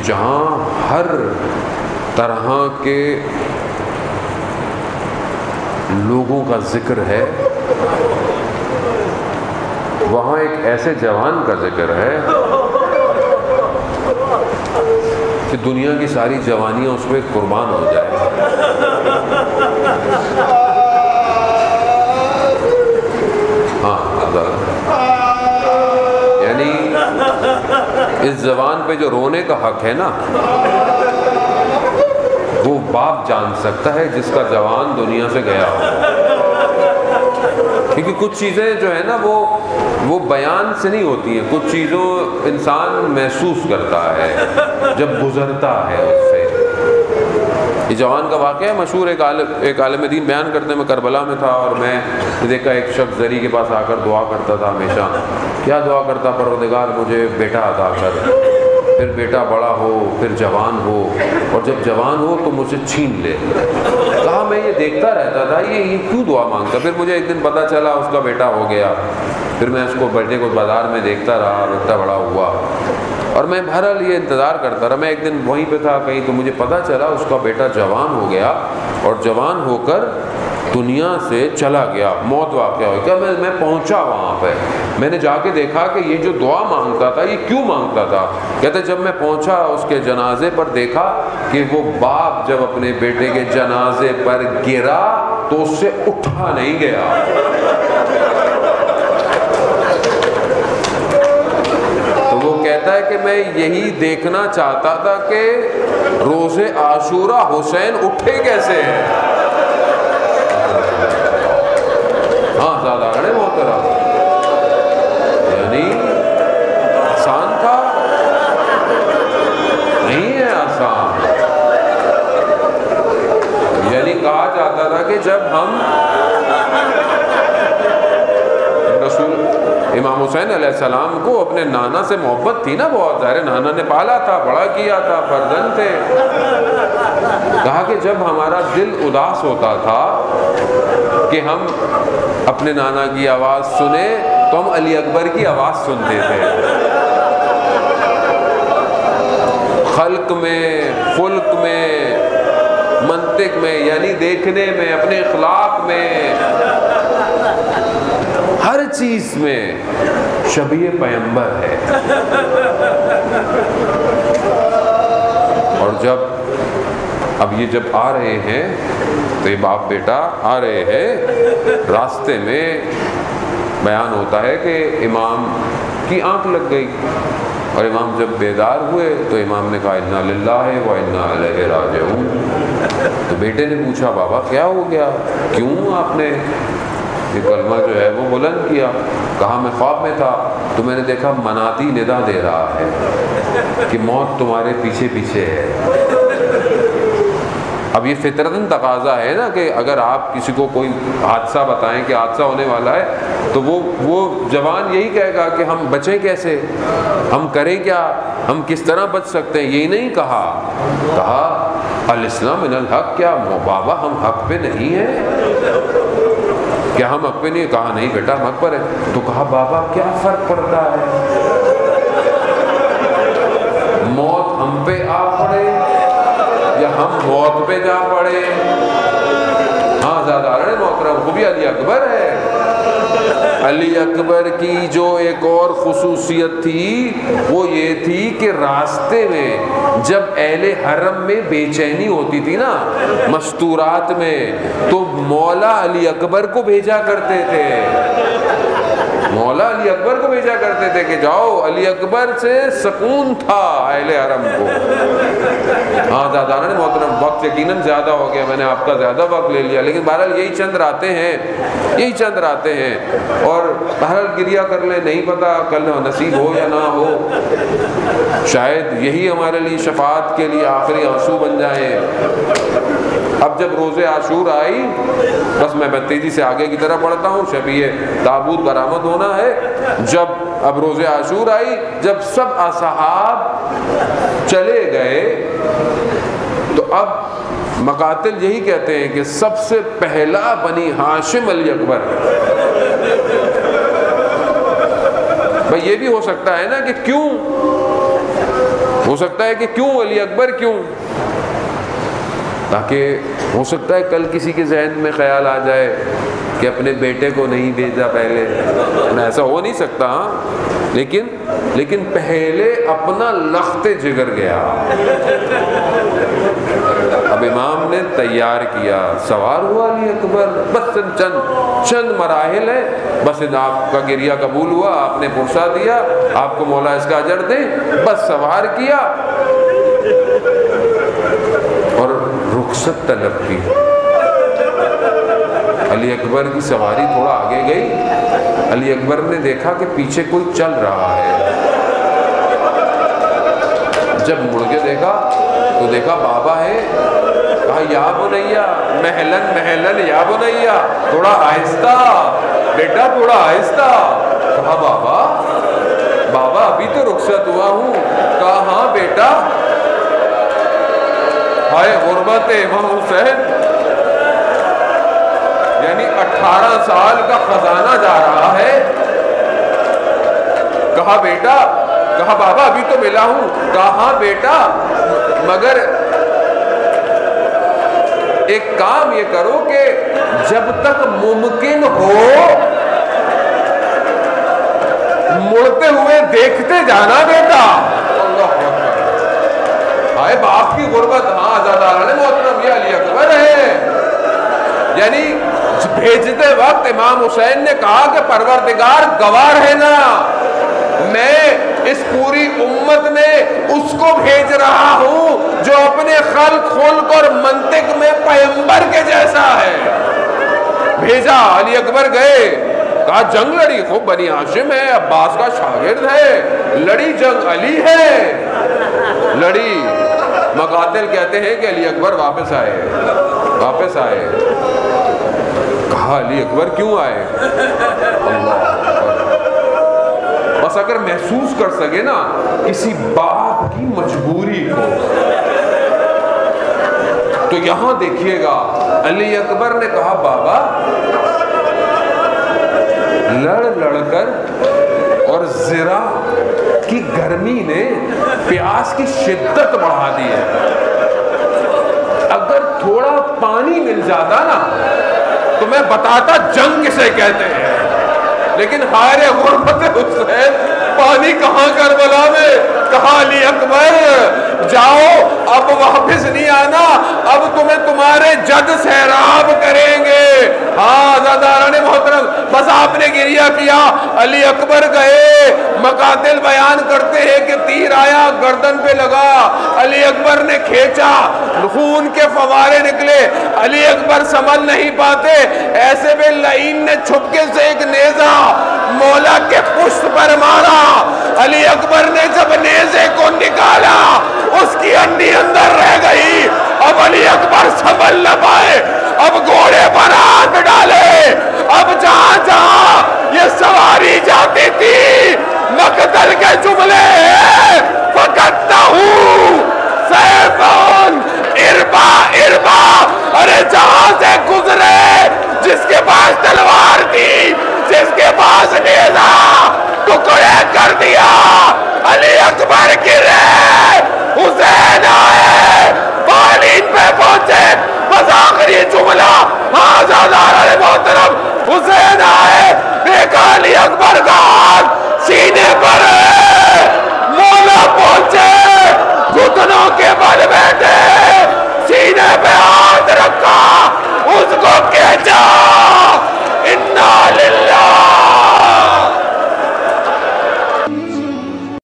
جہاں ہر طرح کے لوگوں کا ذکر ہے، وہاں ایک ایسے جوان کا ذکر ہے کہ دنیا کی ساری جوانیاں اس پہ قربان ہو جائیں۔ ہاں یعنی اس زبان پہ جو رونے کا حق ہے نا، وہ باپ جان سکتا ہے جس کا جوان دنیا سے گیا ہو، کیونکہ کچھ چیزیں جو ہے نا وہ بیان سے نہیں ہوتی ہیں، کچھ چیزوں انسان محسوس کرتا ہے جب گزرتا ہے اس سے۔ یہ جوان کا واقعہ ہے مشہور، ایک عالم دین بیان کرتے ہیں، میں کربلا میں تھا اور میں دیکھا ایک شخص زری کے پاس آ کر دعا کرتا تھا ہمیشہ۔ کیا دعا کرتا؟ پروردگار مجھے بیٹا عطا کر، پھر بیٹا بڑا ہو، پھر جوان ہو، اور جب جوان ہو تو مجھے چھین لے۔ کہا میں یہ دیکھتا رہتا تھا یہ کیوں دعا مانگتا؟ پھر مجھے ایک دن پتہ چلا اس کا بیٹا ہو گیا، پھر میں اس کو بیٹے کو بازار میں دیکھتا رہا، بیٹا بڑا ہوا، اور میں بہرحال یہ انتظار کرتا رہا۔ میں ایک دن وہیں پہ تھا کہیں، تو مجھے پتہ چلا اس کا بیٹا جوان ہو گیا، اور جوان ہو کر دنیا سے چلا گیا، موت واقع ہو گیا۔ میں پہنچا وہاں پہ، میں نے جا کے دیکھا کہ یہ جو دعا مانگتا تھا یہ کیوں مانگتا تھا؟ کہتے جب میں پہنچا اس کے جنازے پر دیکھا کہ وہ باپ جب اپنے بیٹے کے جنازے پر گرا تو اس سے اٹھا نہیں گیا۔ تو وہ کہتا ہے کہ میں یہی دیکھنا چاہتا تھا کہ روز عاشورہ حسین اٹھے کیسے ہیں۔ ہاں زیادہ اڑے محترم، یعنی آسان تھا؟ نہیں ہے آسان۔ یعنی کہا جاتا تھا کہ جب ہم رسول امام حسین علیہ السلام کو اپنے نانا سے محبت تھی نا بہت، ظاہر نانا نے پالا تھا، بڑا کیا تھا، فرزند تھے۔ کہا کہ جب ہمارا دل اداس ہوتا تھا کہ ہم اپنے نانا کی آواز سنیں تو ہم علی اکبر کی آواز سنتے تھے۔ خلق میں، خلق میں، منطق میں، یعنی دیکھنے میں، اپنے اخلاق میں، ہر چیز میں شبیہ پیغمبر ہے۔ اور اب یہ جب آ رہے ہیں تو یہ باپ بیٹا آ رہے ہیں، راستے میں بیان ہوتا ہے کہ امام کی آنکھ لگ گئی، اور امام جب بیدار ہوئے تو امام نے کہا انا للہ و انا الیہ راجعون۔ تو بیٹے نے پوچھا بابا کیا ہو گیا، کیوں آپ نے یہ کلمہ جو ہے وہ بلند کیا؟ کہا میں خواب میں تھا تو میں نے دیکھا منادی ندا دے رہا ہے کہ موت تمہارے پیچھے پیچھے ہے۔ اب یہ فطرتاً تقاضا ہے نا کہ اگر آپ کسی کو کوئی حادثہ بتائیں کہ حادثہ ہونے والا ہے تو وہ جوان یہی کہے گا کہ ہم بچیں کیسے، ہم کریں کیا، ہم کس طرح بچ سکتے ہیں۔ یہی نہیں کہا الاسلام من الحق، کیا بابا ہم حق پہ نہیں ہیں؟ کیا ہم حق پہ نہیں؟ کہا نہیں بیٹا ہم حق پر ہے۔ تو کہا بابا کیا فرق پڑتا ہے، موت ہم پہ آ پڑے یا ہم موت پہ جا پڑے؟ ہاں زیادہ محترم، وہ بھی علی اکبر ہے۔ علی اکبر کی جو ایک اور خصوصیت تھی وہ یہ تھی کہ راستے میں جب اہل حرم میں بے چینی ہوتی تھی نا مستورات میں، تو مولا علی اکبر کو بھیجا کرتے تھے، مولا علی اکبر کو بھیجا کرتے تھے کہ جاؤ، علی اکبر سے سکون تھا اہل حرم کو۔ ہاں دادانا نے محترم، وقت یقیناً زیادہ ہو گیا، میں نے آپ کا زیادہ وقت لے لیا، لیکن بہرحال یہی چند راتیں ہیں اور بہرحال گریہ کر لیں، نہیں پتا کل نصیب ہو یا نہ ہو، شاید یہی ہمارے لیے شفاعت کے لیے آخری آنسو بن جائیں۔ اب جب روز عاشور آئی، بس میں تیزی سے آگے کی طرف بڑھتا ہوں، شبیہ تابوت برآمد ہونا ہے۔ جب اب روز عاشور آئی، جب سب اصحاب چلے گئے تو اب مقاتل یہی کہتے ہیں کہ سب سے پہلا بنی ہاشم علی اکبر۔ بھئی یہ بھی ہو سکتا ہے نا کہ کیوں ہو سکتا ہے کہ کیوں علی اکبر کیوں، تاکہ ہو سکتا ہے کل کسی کے ذہن میں خیال آ جائے کہ اپنے بیٹے کو نہیں بھیجا پہلے، ایسا ہو نہیں سکتا ہاں، لیکن پہلے اپنا لخت جگر گیا۔ اب امام نے تیار کیا، سوار ہوا علی اکبر، بس چند مراحل ہے، بس آپ کا گریہ قبول ہوا، آپ نے پرسہ دیا، آپ کو مولا اس کا اجر دے، بس سوار کیا اور رخصت طلب کی۔ علی اکبر کی سواری تھوڑا آگے گئی، علی اکبر نے دیکھا کہ پیچھے کوئی چل رہا ہے، جب مڑ کے دیکھا تو دیکھا بابا ہے، کہا یا بنیا محلن محلن یا بنیا، تھوڑا آہستہ بیٹا تھوڑا آہستہ۔ کہا بابا ابھی تو رخصت ہوا ہوں۔ کہا ہاں بیٹا، ہائے غربت امام حسین، یعنی 18 سال کا خزانہ جا رہا ہے۔ کہا بیٹا، کہا بابا ابھی تو ملا ہوں۔ کہا ہاں بیٹا، مگر ایک کام یہ کرو کہ جب تک ممکن ہو مڑتے ہوئے دیکھتے جانا بیٹا۔ اللہ اکبر، ہائے باپ کی غربت۔ ہاں عزاداران محترم، یہ علی اکبر ہے۔ یعنی بھیجتے وقت امام حسین نے کہا کہ پروردگار گواہ رہنا، میں اس پوری امت میں اس کو بھیج رہا ہوں جو اپنے خلق اور منطق میں پیغمبر کے جیسا ہے۔ بھیجا، علی اکبر گئے، کہا جنگ لڑی، خوب بنی ہاشم ہے، عباس کا شاگرد ہے، لڑی جنگ، علی ہے، لڑی۔ مقاتل کہتے ہیں کہ علی اکبر واپس آئے۔ کہا علی اکبر کیوں آئے؟ اللہ اکبر۔ بس اگر محسوس کر سکے نا کسی باپ کی مجبوری کو، تو یہاں دیکھیے گا علی اکبر نے کہا بابا لڑ کر اور ذرا کی گرمی نے پیاس کی شدت بڑھا دی ہے، اگر تھوڑا پانی مل جاتا نا تو میں بتاتا جنگ کسے کہتے ہیں، لیکن ہائے غربت حسین، پانی کہاں کربلا میں۔ کہا علی اکبر جاؤ، اب واپس نہیں آنا، اب تمہیں تمہارے جد سیراب کریں گے۔ ہاں عزاداران محترم، بس آپ نے گریہ کیا، علی اکبر گئے۔ مقاتل بیان کرتے ہیں کہ تیر آیا، گردن پہ لگا، علی اکبر نے کھینچا، خون کے فوارے نکلے، علی اکبر سنبھل نہیں پاتے، ایسے میں لعین نے چھپکے سے ایک نیزہ مولا کے پشت پر مارا۔ علی اکبر نے جب نیزے کو نکالا اس کی ہڈی اندر رہ گئی۔ اب علی اکبر سنبھل نہ پائے، اب گھوڑے پر ہاتھ ڈالے، اب جہاں